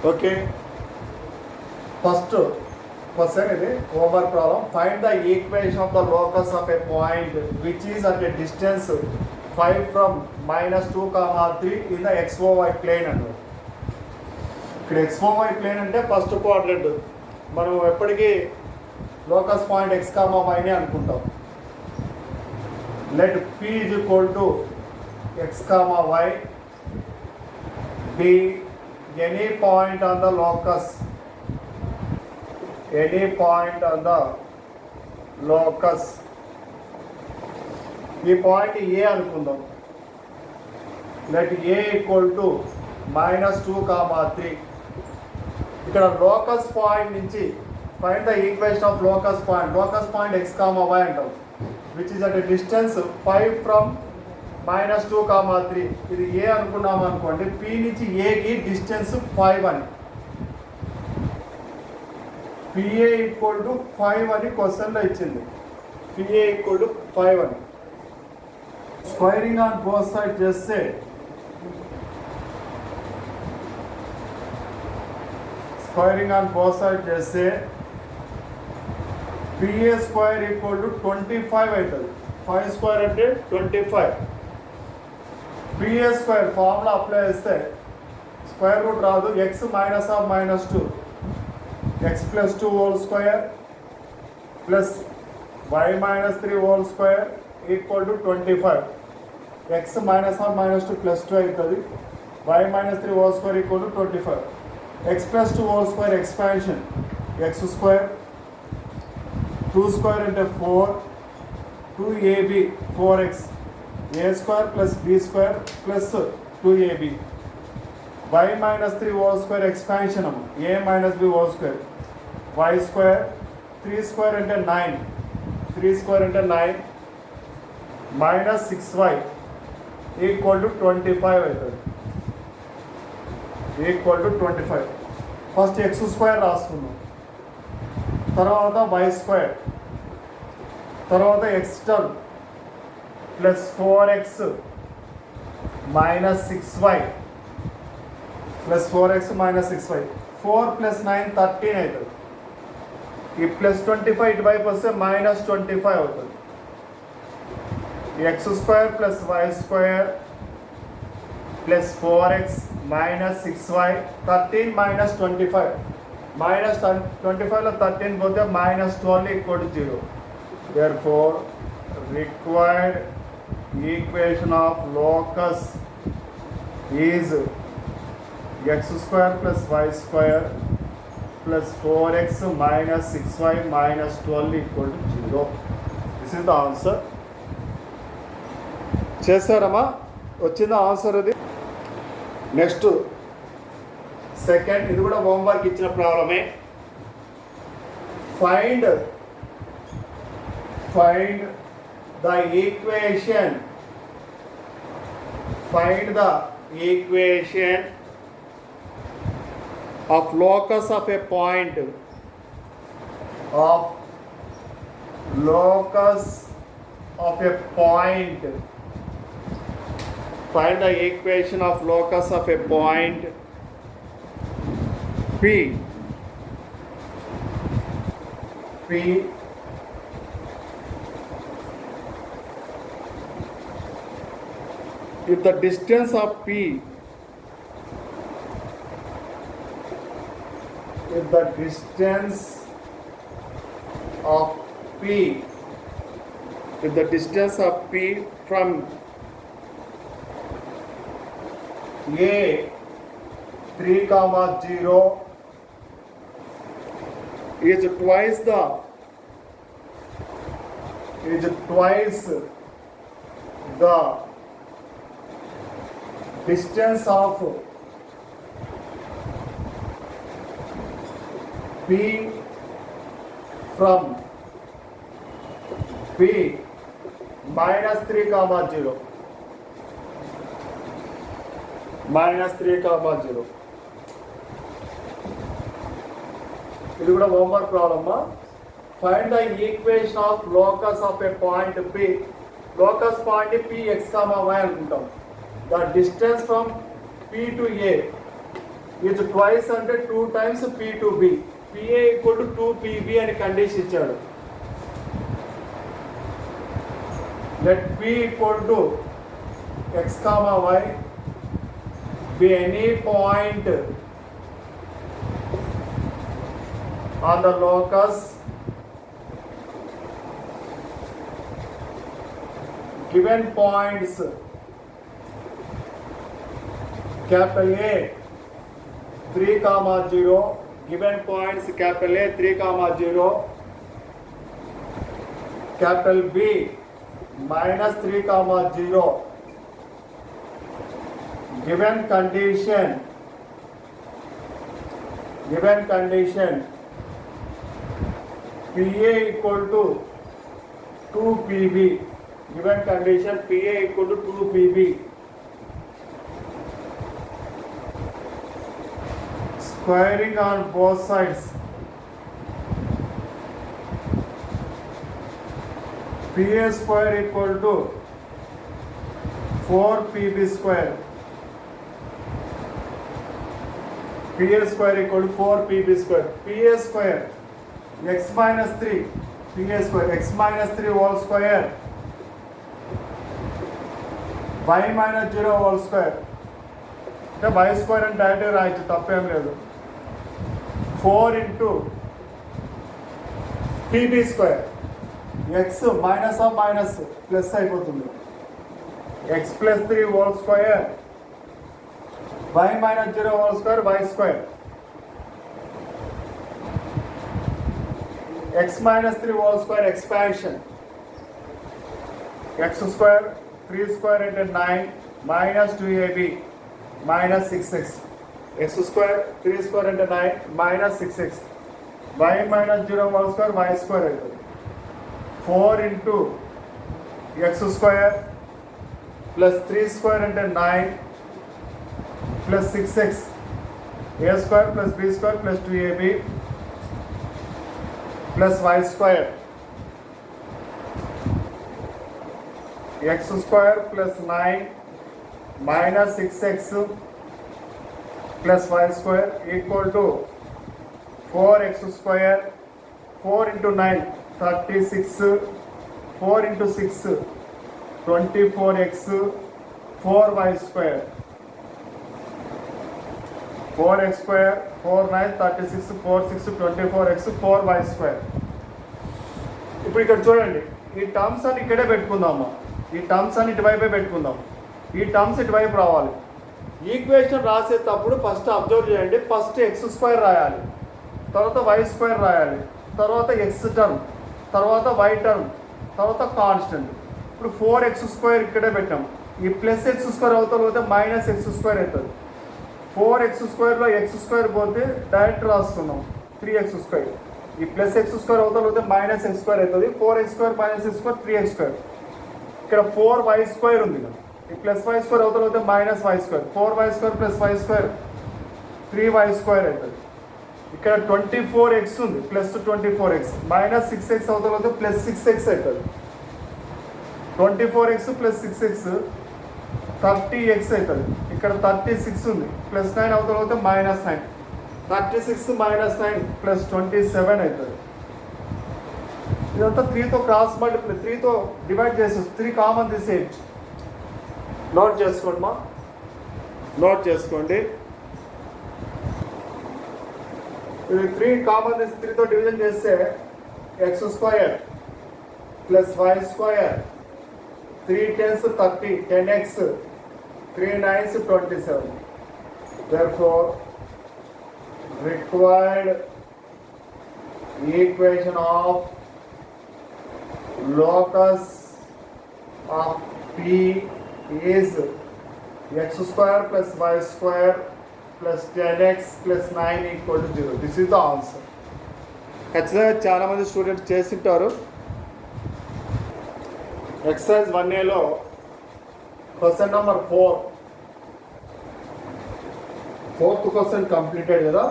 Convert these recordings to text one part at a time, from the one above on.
Okay, first question ఇది homework problem. Find the equation of the locus of a point which is at a distance 5 from -2, 3 in the XOY plane అన్నారు. ఇక్కడ XOY plane అంటే first quadrant. మనం ఎప్పటికీ locus point x, y అనుకుంటాం. Let P is equal to x, y be any point on the locus, any point on the locus. ఈ point A అనుకుందాం. Let A equal to -2, 3. ఇక్కడ locus point నుంచి find the equation of locus point. Locus point x, y అంటాం, which is at a distance 5 from -2, 3. ఇది ఏ అనుకున్నాము అనుకోండి. P నుంచి ఏకి డిస్టెన్స్ 5 అని, పిఏ ఈక్వల్ టు 5 అని క్వశ్చన్లో ఇచ్చింది. పిఏ ఈక్వల్ టు 5 అని. స్క్వైరింగ్ ఆన్ బోత్ సైడ్ చేస్తే పిఏ స్క్వైర్ ఈక్వల్ టు 25 అవుతుంది. 5 స్క్వైర్ అంటే 25. పిఏ స్క్వైర్ ఫార్ములా అప్లై చేస్తే స్క్వైర్ రూట్ రాదు. X -2 X +2 whole square plus y -3 whole square equal to 25. X -2 +2 అవుతుంది. y -3 whole square equal to 25. X +2 whole square expansion X square, 2 square అంటే 4, 2ab 4x, a square plus b square plus 2ab. y -3 whole square expansion a - b whole square, y square, 3 square అంటే 9, 3 square అంటే 9 -6y equal to 25 అవుతుంది. Equal to 25. First X square రాసుకున్నాం, తర్వాత y square, తర్వాత X term plus 4x -6y plus 4x -6y. 4 + 9 13 అవుతుంది. ఈ +25 ఇటువైపు వస్తే -25 అవుతుంది. X square plus why square plus 4x -6y 13 -25. -25లో 13 పోతే -12 equal to 0. Therefore, required equation of locus is x square plus y square plus 4x -6y -12 equal to 0. This is the answer. చేశారమ్మా? వచ్చిందా answer? అది next second, ఇది కూడా homework ఇచ్చిన ప్రాబ్లమే. Find the equation of locus of a point find the equation of locus of a point P if the distance of P from A 3, 0 is twice the distance of P from P -3, 0 ఇది కూడా homework problem. Find the equation of locus of a point P. Locus point P x, y అనుకుంటాం. The distance from P to A ఇది twice అంటే 2 times p to b, pa equal to 2pb అని condition ఇచ్చాడు. let p equal to x comma y be any point on the locus given points capital A 3, 0, given points capital A 3, 0, capital B minus 3, 0, given condition PA equal to 2PB, given condition PA equal to 2PB, squaring on both sides, PA square equal to 4PB square, PA square equal to 4PB square, PA square x minus 3, PA square x minus 3 whole square, y minus 0 whole square, అంటే y square అని డైరెక్ట్గా రాయొచ్చు, తప్పేం లేదు. 4 into PB square, x minus of minus plus అయిపోతుంది, x plus 3 whole square, y minus 0 whole square, y square, x minus 3 whole square expansion, x square 3 square into 9 minus 2ab minus 6x, x square 3 square into 9 minus 6x, y minus 0 whole square, y square అవుతుంది. 4 into x square plus 3 square into 9 plus 6x, a square plus b square plus 2ab plus y square, x square plus 9 minus 6x plus y square equal to 4x square, 4 into 9 36, 4 into 6 24x, 4y square, 4x square, 4 9 36, 4 6 24x, 4y square. ఇప్పుడు ఇక్కడ చూడండి, ఈ terms అని ఇక్కడే పెట్టుకుందామా, ఈ terms అని ఇటువైపే పెట్టుకుందాం, ఈ టర్మ్స్ ఇటువైపు రావాలి. ఈక్వేషన్ రాసేటప్పుడు ఫస్ట్ అబ్జర్వ్ చేయండి, ఫస్ట్ ఎక్స్ స్క్వేర్ రాయాలి, తర్వాత వై స్క్వేర్ రాయాలి, తర్వాత ఎక్స్ టర్మ్, తర్వాత వై టర్మ్, తర్వాత కాన్స్టెంట్. ఇప్పుడు 4x స్క్వేర్ ఇక్కడే పెట్టాం, ఈ ప్లస్ ఎక్స్ స్క్వేర్ అవుతుంది పోతే మైనస్ ఎక్స్ స్క్వేర్ అవుతుంది. 4x స్క్వేర్లో ఎక్స్ స్క్వేర్ పోతే డైరెక్ట్ రాస్తున్నాం 3x స్క్వేర్, ఈ ప్లస్ ఎక్స్ స్క్వేర్ అవుతుంది పోతే మైనస్ ఎక్స్ స్క్వేర్ అవుతుంది. 4x square minus X square 3x square. ఇక్కడ 4y స్క్వేర్ ఉంది కదా, ఈ ప్లస్ వై స్క్వేర్ అవుతుంది పోతే minus y square, 4y square plus y square 3y square అవుతుంది. ఇక్కడ 24x ఉంది, ప్లస్ 24x మైనస్ 6x అవుతుంది పోతే ప్లస్ 6x అవుతుంది. 24x ప్లస్ 6x 30x అవుతుంది. ఇక్కడ 36 ఉంది, ప్లస్ 9 అవుతుంది పోతే మైనస్ 9, 36 మైనస్ 9 ప్లస్ 27 అవుతుంది. ఇదంతా 3తో క్రాస్ మల్టిప్లై, 3తో డివైడ్ చేసేసి 3 కామన్ తీసేయచ్చు. నోట్ చేసుకోండి మా, నోట్ చేసుకోండి. ఇది 3 కామన్ తీసి 3తో డివిజన్ చేస్తే x square plus y square 3 10s 30, 10x 3 9s 27. Therefore, required equation of locus of P is x square plus y square plus 10x plus 9 equal to 0. This is the answer. ఖచ్చితంగా చాలామంది students చేస్తుంటారు. Exercise 1Aలో question number 4, 4th question completed కదా.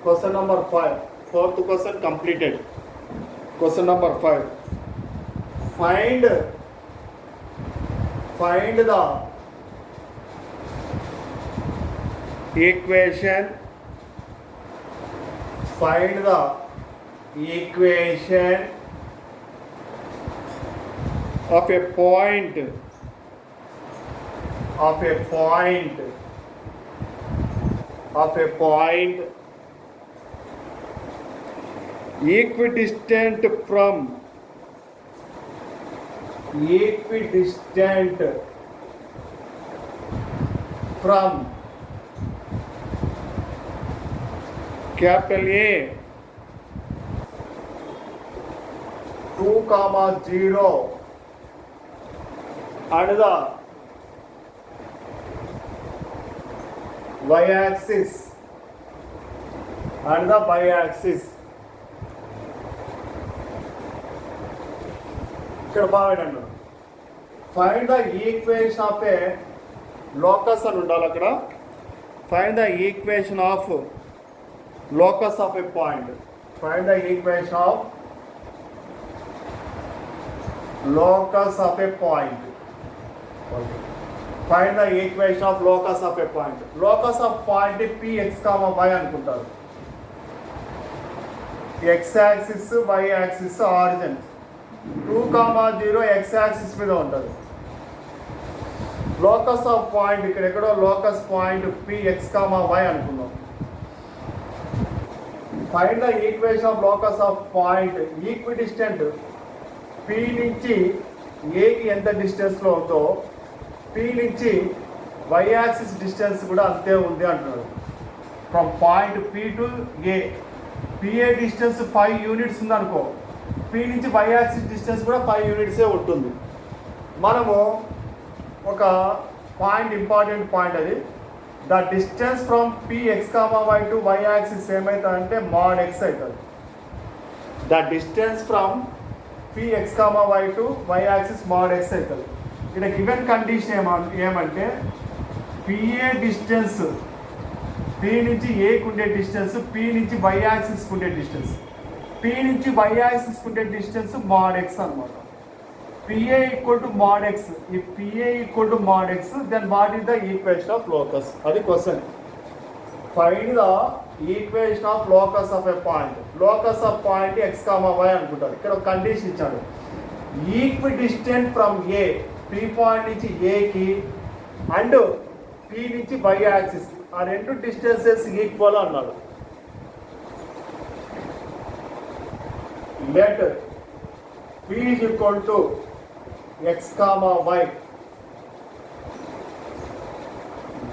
Question number 5, 4th question completed. Question number 5, find the equation, find the equation of a point equidistant from capital A 2, 0 and the y-axis ఇక్కడ బాగా find the equation of A locus అని ఉండాలి అక్కడ. Find the equation of locus of a point. Find the equation of locus of a point. Find the equation of locus of a point. Locus of point p x comma y అనుకుంటారు. x axis y axis origin 2, 0 x axis మీద ఉంటుంది. Locus of point ఇక్కడ ఎక్కడో locus point p x y అనుకుందాం. Find the equation of locus of point equidistant p నుంచి ఏకి ఎంత డిస్టెన్స్లో ఉందో p నుంచి y యాక్సిస్ డిస్టెన్స్ కూడా అంతే ఉంది అంటున్నాడు. From point p to a pa distance 5 units ఉందనుకో, p నుంచి y యాక్సిస్ డిస్టెన్స్ కూడా 5 యూనిట్సే ఉంటుంది. మనము ఒక పాయింట్ ఇంపార్టెంట్ పాయింట్ అది. The distance from p x, y to y axis ఏమవుతుందంటే mod x అవుతుంది. The distance from p x, y to y axis mod x అవుతుంది. ఇక్కడ గివెన్ కండిషన్ ఏమంటే pa డిస్టెన్స్ p నుంచి ఏకి ఉండే డిస్టెన్స్ p నుంచి y యాక్సిస్కి ఉండే డిస్టెన్స్, p నుంచి y యాక్సిస్కి ఉండే డిస్టెన్స్ mod x అనమాట. pa equal to mod x. ఈ pa equal to mod x, then what is the equation of locus? అది question. Find the equation of locus of a point. Locus of point x, y అనుకుంటారు. ఇక్కడ ఒక condition ఇచ్చాడు. Equidistant from A, p పాయింట్ నుంచి ఏకి and p నుంచి y యాక్సిస్, ఆ రెండు డిస్టెన్సెస్ ఈక్వల్ అన్నాడు. Let p is equal to x, y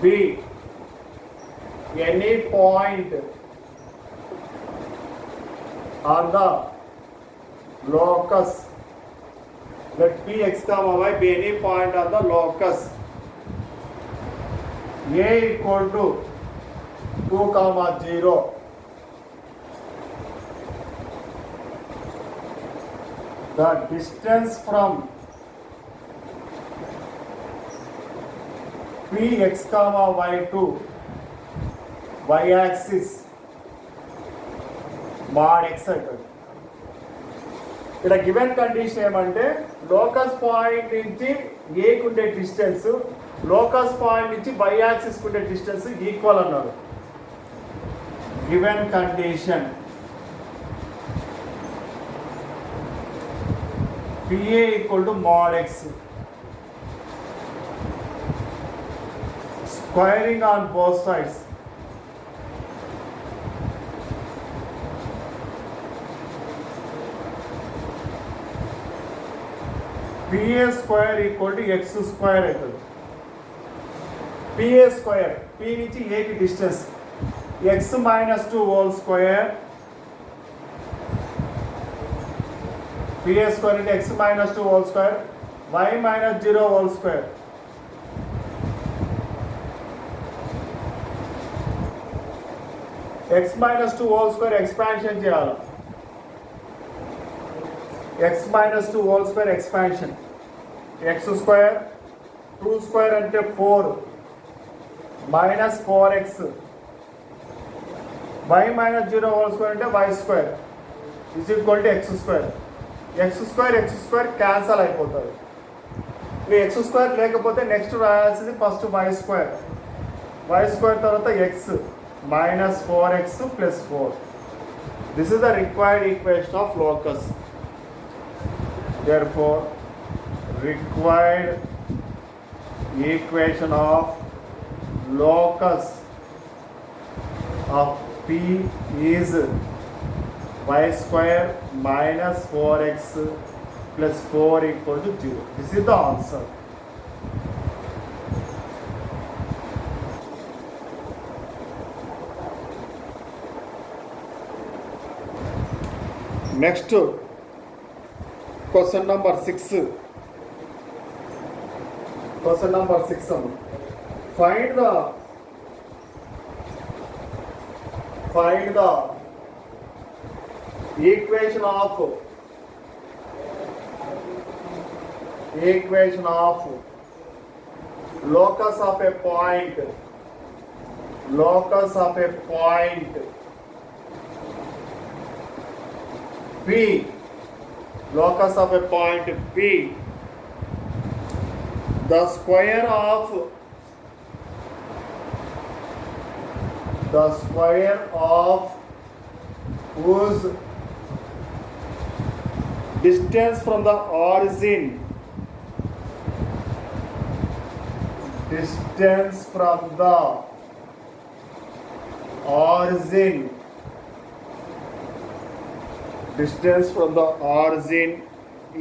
b any point on the locus. Let p x, y be any point on the locus a equal to 2, 0. The distance from p x, y to y axis mod x అవుతుంది. ఇక్కడ given condition ఏమంటే locus point నుంచి ఏకి ఉండే distance locus point నుంచి y యాక్సిస్కి ఉండే distance equal అన్నారు. Given condition pa equal to mod x. Squaring on both sides. pa square equal to x square అవుతుంది. pa స్క్వేర్ p నుంచి ఏకి distance x minus 2 whole square. pa square అంటే x minus 2 whole square, y minus 0 whole square. x minus 2 whole square expansion చేయాలి. x minus 2 whole square expansion. x square 2 square అంటే 4 minus 4x, y minus 0 whole square అంటే y square is equal to x square. x square cancel అయిపోతుంది. X square లేకపోతే next రాయాల్సింది first y square. y square తర్వాత x minus 4x plus 4. This is the required equation of locus. Therefore, required equation of locus of P is y square minus 4x plus 4 equal to 0. This is the answer. Next, question number 6. Question number 6. Find the equation of locus of a point P, locus of a point P, the square of whose distance from the origin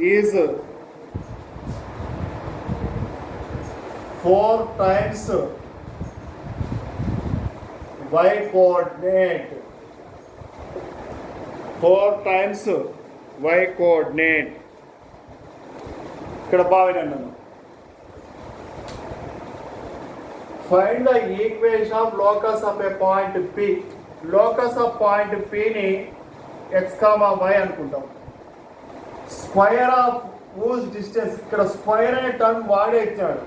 is 4 times y coordinate. 4 times y coordinate. ఇక్కడ బావినండి. Find the equation of locus of a point P. Locus of point P ని x, y అనుకుంటాం. Square of whose distance, ఇక్కడ square అనే term వాడే ఇచ్చాడు.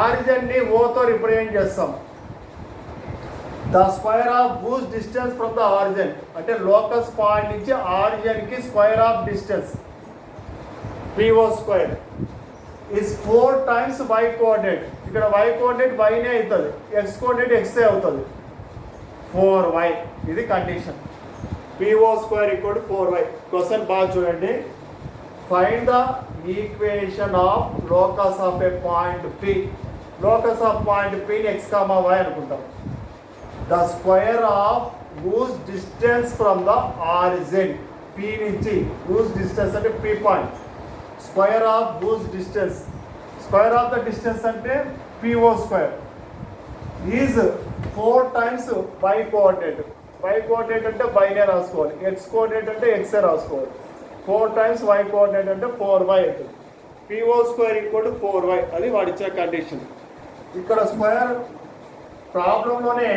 ఆరిజిన్ని ఓతో represent చేస్తాం. The square of whose distance from the origin, అంటే లోకస్ పాయింట్ నుంచి ఆరిజిన్కి square of distance PO square is 4 times y coordinate. ఇక్కడ y కోఆర్డినేట్ వైనే అవుతుంది, x కోఆర్డినేట్ xే అవుతుంది. 4y ఇది condition. PO square equal to 4y. Question బాగా చూడండి. Find the equation of locus of a point P. Locus of point P ని x, y అనుకుంటాం. The square of whose distance from the origin, P నుంచి whose distance అంటే P point, square of whose distance, square of the distance అంటే PO square is 4 times y coordinate. y coordinate అంటే వైనే రాసుకోవాలి, x coordinate అంటే xే రాసుకోవాలి. 4 times y coordinate అంటే 4y అవుతుంది. PO square equal to 4y, అది వాడిచ్చే కండిషన్. ఇక్కడ స్క్వేర్ ప్రాబ్లంలోనే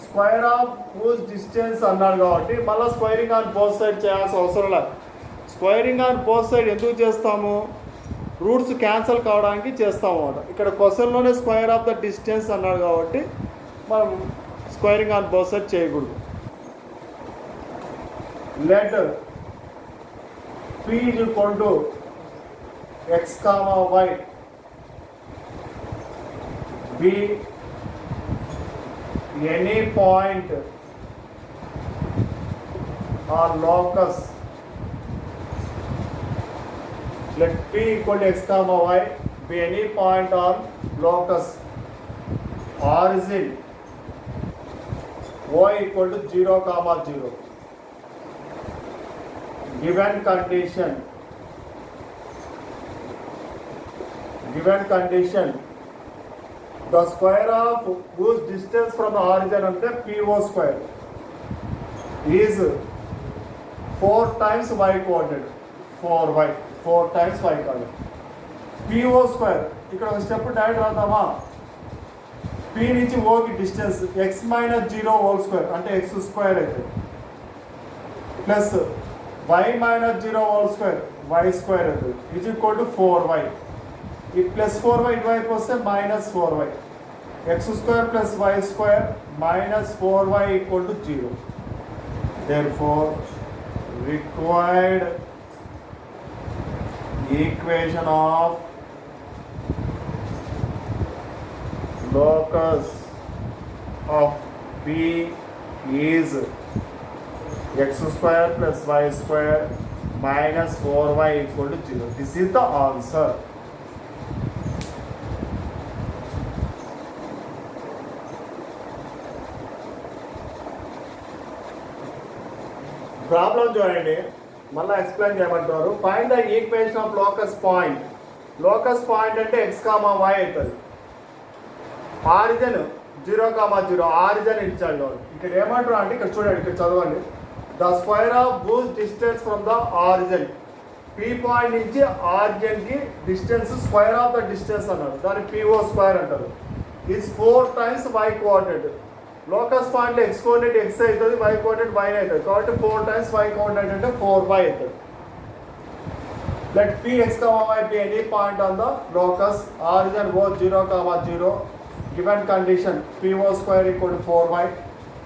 స్క్వేర్ ఆఫ్ whose డిస్టెన్స్ అన్నాడు కాబట్టి మళ్ళీ స్క్వైరింగ్ ఆన్ బోత్ సైడ్ చేయాల్సిన అవసరం లేదు. స్క్వైరింగ్ ఆన్ బోత్ సైడ్ ఎందుకు చేస్తాము? రూట్స్ క్యాన్సిల్ కావడానికి చేస్తాము అన్నమాట. ఇక్కడ క్వశ్చన్లోనే స్క్వేర్ ఆఫ్ ద డిస్టెన్స్ అన్నాడు కాబట్టి మనం స్క్వైరింగ్ ఆన్ బోత్ సైడ్ చేయకూడదు. Let P is equal to x, y be any point or locus. Let P equal to x, y be any point or locus origin y equal to 0, 0. Given condition, the square of whose distance from the origin ante PO square is 4 times y coordinate, 4y, 4 times y coordinate. PO square ఇక్కడ ఒక step direct రాద్దామా? P నుంచి O కి distance x minus 0 whole square అంటే x square అవుతుంది, plus y minus 0 whole square y square అవుతుంది, is equal to 4y. ఈ plus 4y ఇటువైపు వస్తే minus 4y. x square plus y square minus 4y equal to 0. Therefore, required equation of locus of P is x square plus y square minus 4y equal to 0. This is the answer. Problem చూడండి, మళ్ళీ explain చేయమంటారు. Find the equation of locus point. Locus point అంటే x, y అవుతుంది. Origin 0, 0 origin ఇచ్చాడు. ఇక్కడ ఏమంటారు అంటే ఇక్కడ చూడండి, ఇక్కడ చదవండి. The square of whose distance from the origin. P point నుంచి ఆరిజిన్కి distance square of the distance అన్నారు. దాన్ని PO స్క్వేర్ అంటారు. Is 4 times y coordinate. Locus పాయింట్లో x కోఆర్డినేట్ x అవుతుంది, y కోఆర్డినేట్ y అవుతుంది. కాబట్టి 4 times y కోఆర్డినేట్ అంటే 4y అవుతుంది. Let Px, y be any point on the locus origin both 0, 0. Given condition PO square equal to 4y.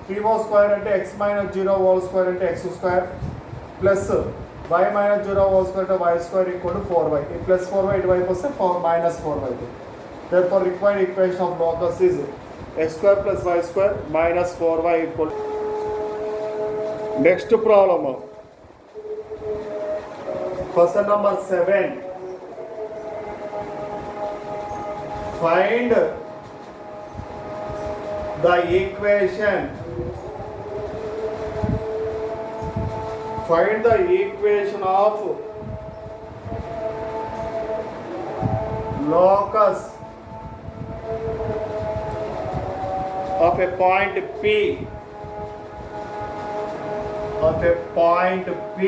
PO square అంటే x minus 0 whole square అంటే x square plus y minus 0 whole square అంటే y square equal to 4y. ఈ plus 4y ఇటువైపు వస్తే minus 4y. Therefore required equation of locus is x square plus y square minus 4y equal. Next problem. Question number 7. Find the equation. Find the equation of locus of a point P. Of a point P.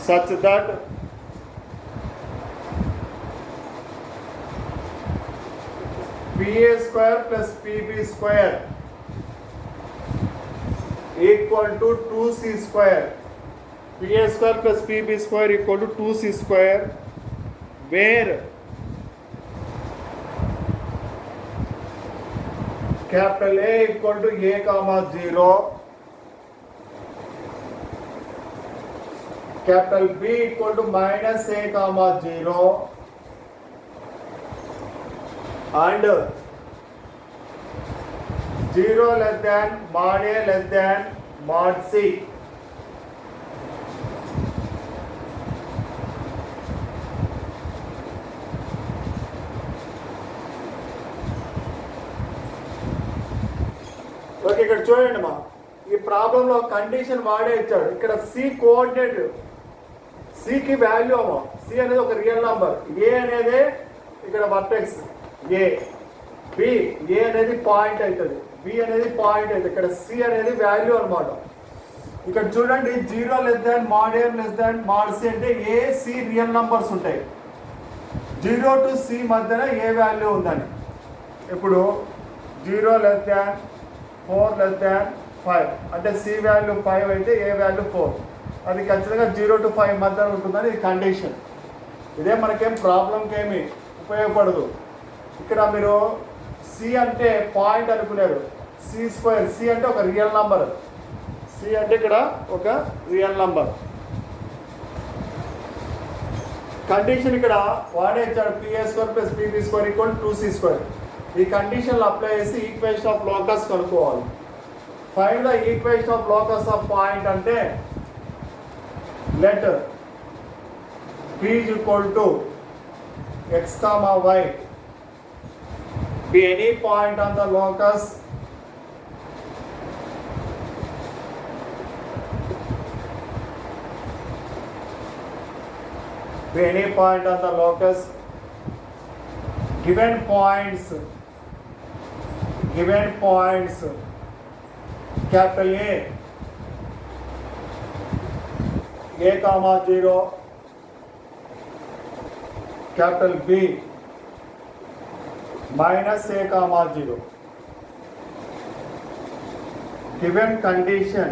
Such that PA square plus PB square equal to 2C square. PA square plus PB square equal to 2C square, where capital A equal to A comma 0, capital B equal to minus A comma 0, and 0 less than mod A less than mod C. Okay, ఇక్కడ చూడండి మా ఈ ప్రాబ్లంలో condition వాడే ఇచ్చాడు. ఇక్కడ C coordinate, సికి value అమ్మా, సి అనేది ఒక రియల్ నంబర్, ఏ అనేది ఇక్కడ వర్టెక్స్ ఏ, బి ఏ అనేది పాయింట్ అవుతుంది, బి అనేది పాయింట్ అవుతుంది, ఇక్కడ సి అనేది వాల్యూ అనమాట. ఇక్కడ చూడండి 0 లెస్ దాన్ మాడ్ ఏ లెస్ దాన్ మాడ్ సి అంటే ఏ సి రియల్ నంబర్స్ ఉంటాయి. 0 to C మధ్యన ఏ వాల్యూ ఉందని. ఇప్పుడు 0 లెస్ దాన్ 4 లెస్ దాన్ 5 అంటే సి వాల్యూ 5 అయితే ఏ వాల్యూ 4. అది ఖచ్చితంగా 0 to 5 మధ్యన ఉంటుందని ఇది కండిషన్. ఇదే మనకేం ప్రాబ్లంకి ఏమి ఉపయోగపడదు. ఇక్కడ మీరు సి అంటే పాయింట్ అనుకున్నారు, సి స్క్వేర్, సి అంటే ఒక రియల్ నంబర్, సి అంటే ఇక్కడ ఒక రియల్ నంబర్. కండిషన్ ఇక్కడ వాడే ఇచ్చాడు, PA square plus PB square equal 2C square. ఈ కండిషన్లు అప్లై చేసి ఈక్వేషన్ ఆఫ్ లోకస్ కనుక్కోవాలి. Find the equation of locus of point అంటే let P is equal to x comma y be any point on the locus be any point on the locus given points capital A comma 0, capital B minus A comma 0. Given condition,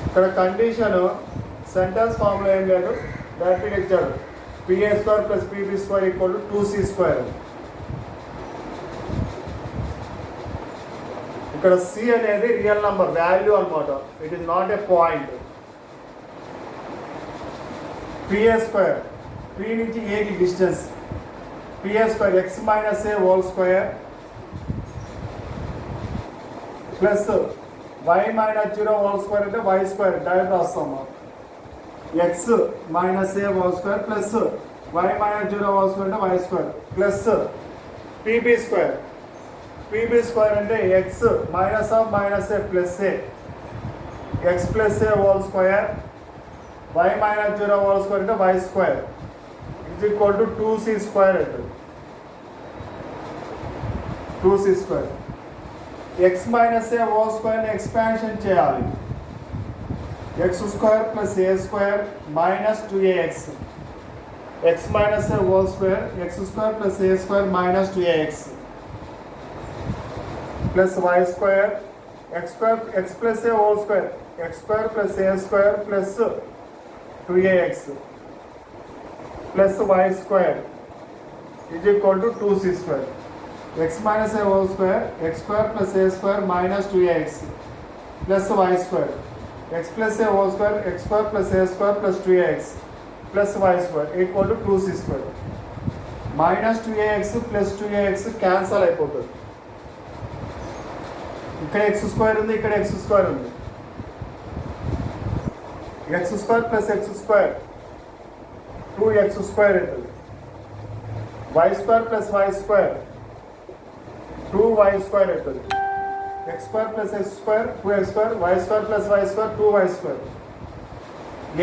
ఇక్కడ condition sentence ఫామ్లో ఏం లేదు, డైరెక్ట్గా ఇచ్చాడు. PA square plus PB square equal to 2C square. ఇక్కడ c అనేది real number value అనమాట, it is not a point. PA square, P నుంచి ఏకి distance, PA square x minus a whole square plus y minus zero whole square అంటే y square direct రాస్తాము. X minus a whole square plus y minus zero whole square అంటే y square plus PB square. PB square అంటే x minus of minus a plus a x plus a whole square y minus zero whole square అంటే y square is equal to 2c square అవుతుంది. 2c square. X minus a whole స్క్వేర్ని expansion చేయాలి. X square plus a square minus 2ax. X minus a whole square x square plus a square minus 2ax plus y square x square x plus a whole square x square plus a square plus 2ax plus y square is equal to 2c square. X minus a whole square x square plus a square minus 2ax plus y square x plus a whole square x square plus a square plus 2ax plus y square equal to 2c square. Minus 2ax plus 2ax cancel అయిపోతుంది. ఇక్కడ x square ఉంది, ఇక్కడ x square ఉంది. X square plus x square 2x square అవుతుంది. Y square plus y square 2y square అవుతుంది. X square plus x square 2x square y square plus y square 2y square.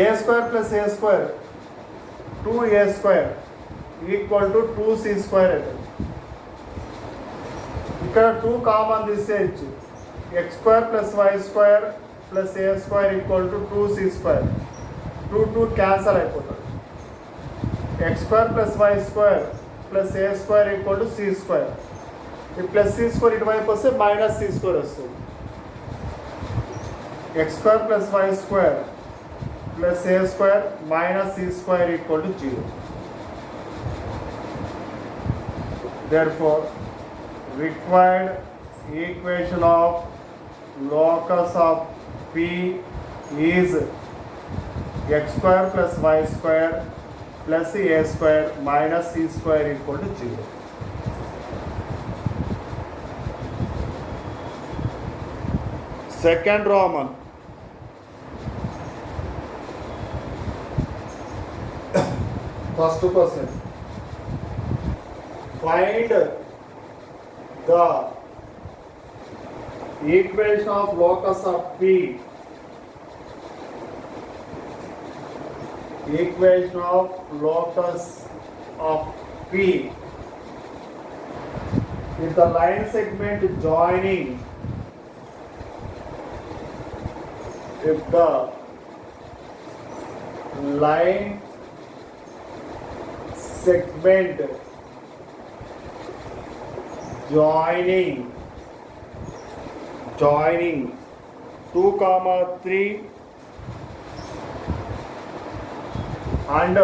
A square plus a square 2a square equal to 2c square అవుతుంది. ఇక్కడ 2 common తీసేయచ్చు. X square plus y square plus a square equal to 2c square. 2 cancel అయిపోతుంది. X square plus y square plus a square equal to c square. ఈ plus c square ఇటువైపు వస్తే minus c square వస్తుంది. X square plus y square plus a square minus c square equal to 0. Therefore, required equation of locus of P is x square plus y square plus a square minus c square equal to 0. Second Roman. First question. Find the equation of locus of P. Equation of locus of P is the line segment joining. If the line segment joining 2, 3 and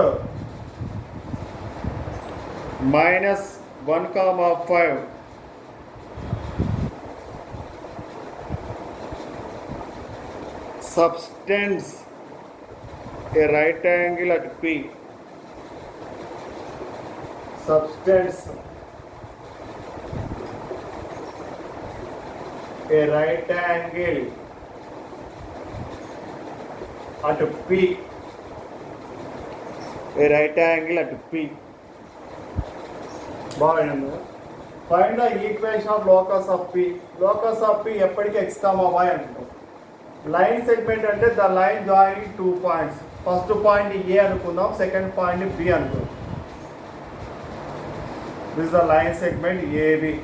minus 1, 5 subtends a right angle at P. Subtends a right angle at P. A right angle at P. బాగుంది. Find the equation of locus of P. Locus of P ఎప్పటికీ x, y అంటాం. Line segment అంటే the line joining 2 points. First point A అనుకుందాం, second point B అనుకుందాం. This the line segment AB.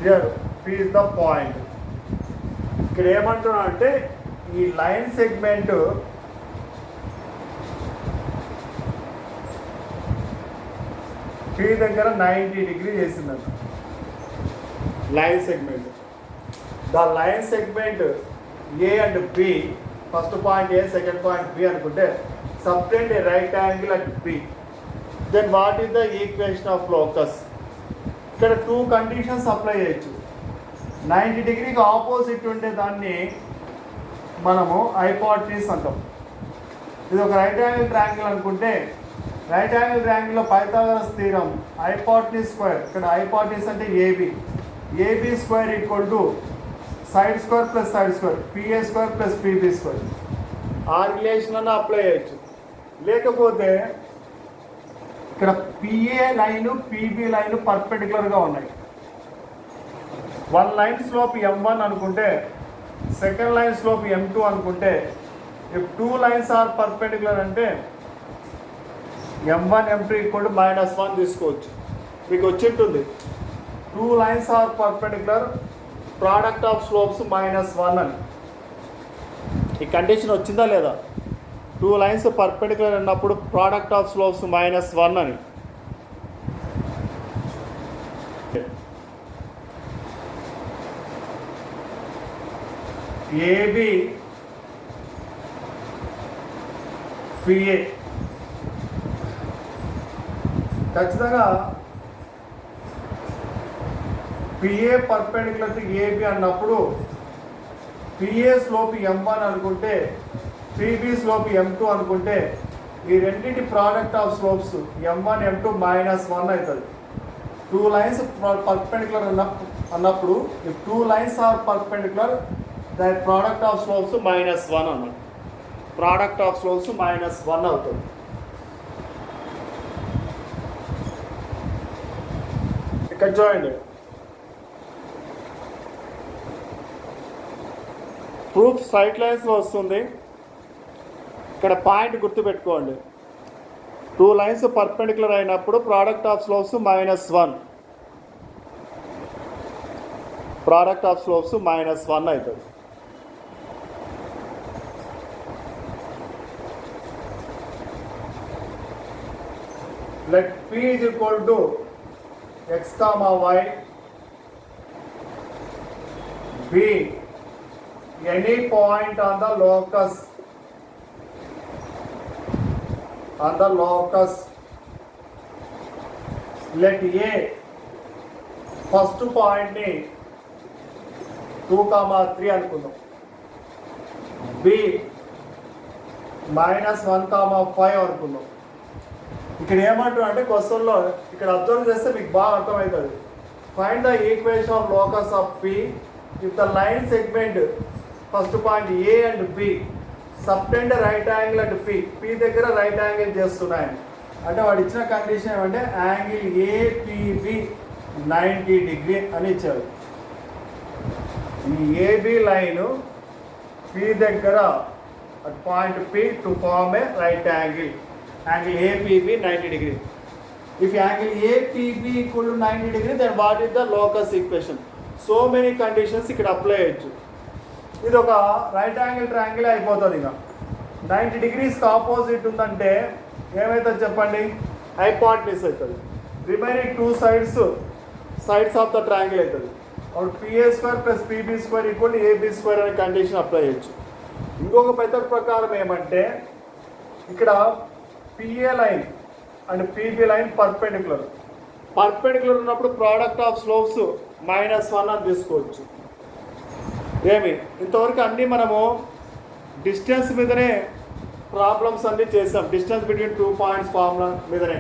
Here P is the point. ఇక్కడ ఏమంటున్నా అంటే ఈ line segment P దగ్గర 90 డిగ్రీ చేసిందంట. Line segment the line segment A and B, first point A second point B అనుకుంటే subtend a right angle at B. Then what is the equation of locus? ఇక్కడ 2 conditions apply చేయొచ్చు. 90 డిగ్రీకి opposite ఉండే దాన్ని మనము hypotenuse అంటాం. ఇది ఒక రైట్ యాంగిల్ ట్రయాంగిల్ అనుకుంటే రైట్ యాంగిల్ ట్రయాంగిల్లో పైథాగరస్ థీరం హైపోటెన్యూస్ స్క్వేర్, ఇక్కడ హైపోటెన్యూస్ అంటే AB square equal to side square plus side square PA square plus PB square. ఆ రిలేషన్ అన్న అప్లై చేయొచ్చు. లేకపోతే ఇక్కడ పిఏ లైన్ పిబి లైన్ పర్పెండిక్యులర్గా ఉన్నాయి. వన్ లైన్ స్లోప్ M1 అనుకుంటే సెకండ్ లైన్ స్లోప్ M2 అనుకుంటే if two lines are perpendicular అంటే M1 M2 ఈక్వల్ టు -1 తీసుకోవచ్చు. మీకు వచ్చింటుంది two lines are perpendicular product of slopes -1 అని. ఈ కండిషన్ వచ్చిందా లేదా? టూ లైన్స్ పర్పెండిక్యులర్ అన్నప్పుడు ప్రోడక్ట్ ఆఫ్ స్లోప్స్ -1 అని. ఏబి పిఏ ఖచ్చితంగా పిఏ పర్పెండిక్యులర్ టు ఏబి అన్నప్పుడు పిఏ స్లోప్ M1 అనుకుంటే పిబి స్లోప్ M2 అనుకుంటే ఈ రెండింటి product of slopes M1 M2 -1 అవుతుంది. టూ లైన్స్ పర్పెండిక్యులర్ అన్నప్పుడు ఈ టూ లైన్స్ ఆర్ పర్పెండిక్యులర్ దాని ప్రోడక్ట్ ఆఫ్ స్లోప్స్ -1 అన్నమాట. ప్రోడక్ట్ ఆఫ్ స్లోప్స్ -1 అవుతుంది. ఇక్కడ చూడండి, ప్రూఫ్ స్ట్రైట్ లైన్స్లో వస్తుంది. ఇక్కడ పాయింట్ గుర్తుపెట్టుకోండి, టూ లైన్స్ పర్పెండిక్యులర్ అయినప్పుడు product of slopes -1, product of slopes -1 అవుతుంది. Let P is equal to x comma y be any point on the locus let A first పాయింట్ని 2,3 అనుకుందాం, B -1,5 అనుకుందాం. ఇక్కడ ఏమంటారు అంటే క్వశ్చన్లో ఇక్కడ అబ్జర్వ్ చేస్తే మీకు బాగా అర్థమవుతుంది. Find the equation of locus of P if the line segment first point A and B subtend right angle at P దగ్గర రైట్ యాంగిల్ చేస్తున్నాయని. అంటే వాడు ఇచ్చిన కండిషన్ ఏమంటే యాంగిల్ APB 90 డిగ్రీ అని ఇచ్చాడు. ఈ AB లైన్ P దగ్గర at point P to form a right angle. Angle APB 90 degree. If angle APB equal to 90 degree, then what is the locus equation? So many conditions ఇక్కడ apply చేయొచ్చు. ఇది ఒక right angle triangle అయిపోతుంది. ఇక 90 degrees opposite ఉందంటే ఏమవుతుంది చెప్పండి? Hypotenuse అవుతుంది. Remaining two sides of the triangle అవుతుంది. అప్పుడు PA square plus PB square equal to AB square అనే కండిషన్ అప్లై చేయొచ్చు. ఇంకొక మెథడ్ ప్రకారం ఏమంటే ఇక్కడ PA line and PB line perpendicular ఉన్నప్పుడు ప్రోడక్ట్ ఆఫ్ స్లోప్స్ -1 అని తీసుకోవచ్చు. ఇంతవరకు అన్నీ మనము డిస్టెన్స్ మీదనే ప్రాబ్లమ్స్ అన్నీ చేసాం. డిస్టెన్స్ బిట్వీన్ 2 పాయింట్స్ ఫార్ములా మీదనే.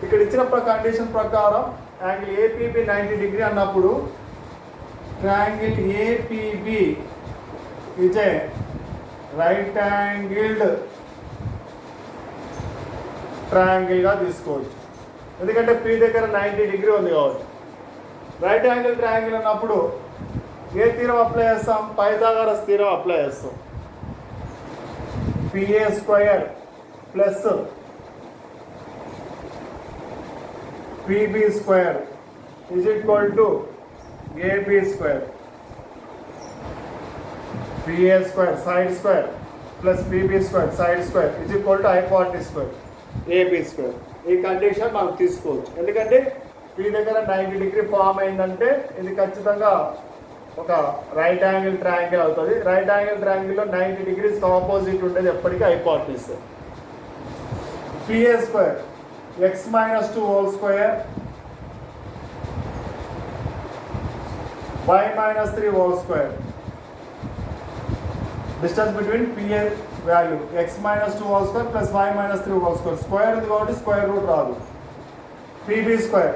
ఇక్కడ ఇచ్చిన కండిషన్ ప్రకారం యాంగిల్ APB 90 డిగ్రీ అన్నప్పుడు triangle APB is a right angled ట్రయాంగిల్గా తీసుకోవచ్చు. ఎందుకంటే P దగ్గర 90 డిగ్రీ ఉంది కాబట్టి. రైట్ యాంగిల్ ట్రయాంగిల్ అన్నప్పుడు ఏ థీరం అప్లై చేస్తాం? పైథాగరస్ థీరం అప్లై చేస్తాం. PA square plus PB square is equal to AB square. PA square side square plus PB square side square is equal to hypotenuse square AB square. ఈ condition మనం తీసుకోవచ్చు. ఎందుకంటే P దగ్గర 90 degree form అయిందంటే ఇది ఖచ్చితంగా ఒక రైట్ యాంగిల్ ట్రయాంగిల్ అవుతుంది. రైట్ యాంగిల్ ట్రయాంగిల్లో 90 డిగ్రీస్ ఆపోజిట్ ఉండేది ఎప్పటికీ hypotenuse. PA square x - 2 whole square y - 3 whole square distance between PA value x minus 2 whole square plus y minus 3 whole square square ఉంది కాబట్టి స్క్వేర్ రూట్ రాదు. PB square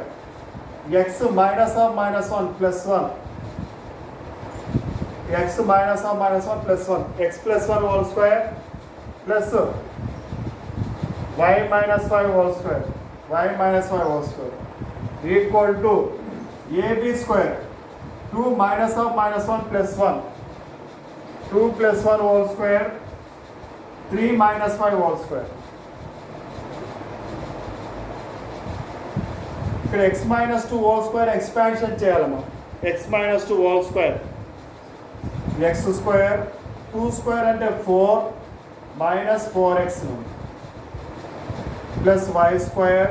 x minus of minus 1 plus 1 x minus of minus 1 plus 1 x plus 1 whole square plus y minus 5 whole square y minus 5 whole square equal to ab square 2 minus of minus 1 plus 1 2 plus 1 whole square 3 minus 5 whole square. ఇక్కడ x minus 2 whole square expansion చేయాలమ్మా. x minus 2 whole square x square 2 square అంటే 4 minus 4x plus y square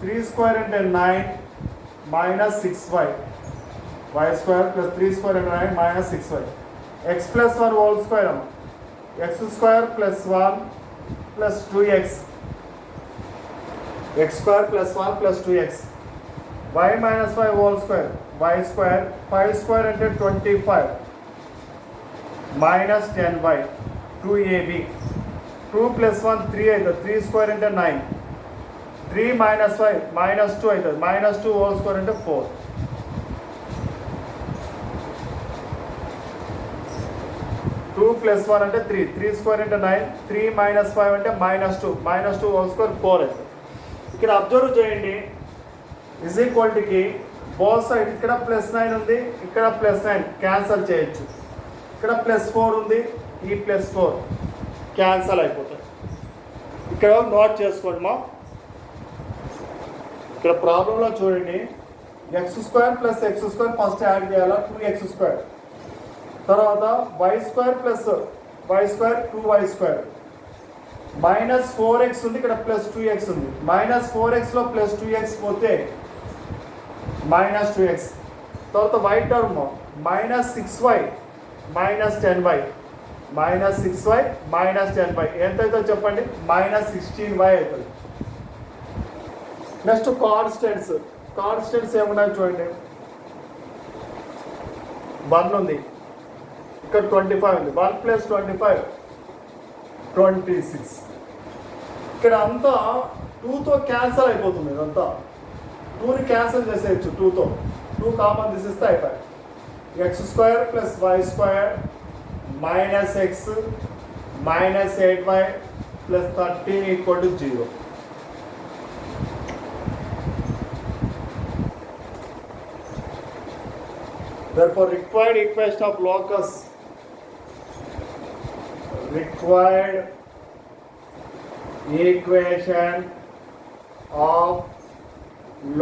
3 square అంటే 9 minus 6y y square plus 3 square అంటే 9 minus 6y x plus 1 whole square x square plus 1 plus 2x x square plus 1 plus 2x y minus 5 whole square y square 5 square అంటే 25 minus 10y 2ab 2 plus 1 3 అవుతుంది 3 square అంటే 9 3 minus 5 minus 2 అవుతుంది minus 2 whole square అంటే 4 2 plus 1 అంటే 3 3 square అంటే 9 3 minus 5 అంటే minus 2 whole square 4 అవుతుంది. ఇక్కడ అబ్జర్వ్ చేయండి is equal Tuki both side ఇక్కడ ప్లస్ 9 ఉంది ఇక్కడ ప్లస్ 9 క్యాన్సల్ చేయొచ్చు. ఇక్కడ ప్లస్ 4 ఉంది ఈ ప్లస్ 4 క్యాన్సల్ అయిపోతుంది. ఇక్కడ నోట్ చేసుకోండి మా. ఇక్కడ ప్రాబ్లంలో చూడండి x square plus x square first add చేయాలా 2x స్క్వేర్ తర్వాత y square plus y square 2y square minus 4x ఉంది ఇక్కడ ప్లస్ 2x ఉంది మైనస్ 4xలో ప్లస్ 2x పోతే మైనస్ 2x తర్వాత y term minus 6y minus 10y minus 6y minus 10y ఎంత అవుతుందో చెప్పండి minus 16y అవుతుంది. నెక్స్ట్ కాన్స్టెంట్స్ ఏమున్నాయి చూడండి 1 ఉంది ఇక్కడ 25 ఉంది 1 ప్లస్ 25 26 ఇక్కడ అంతా 2తో క్యాన్సల్ అయిపోతుంది. ఇదంతా 2ని క్యాన్సల్ చేసేయచ్చు 2తో 2 కామన్ తీసేస్తే అయిపోయి x square plus y square minus x minus 8y plus 13 equal to 0. Therefore required equation of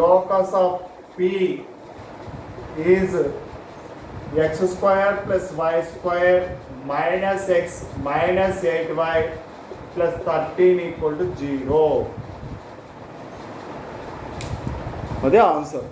locus of P is x square plus y square minus x minus 8y plus 13 equal to 0. అదే answer.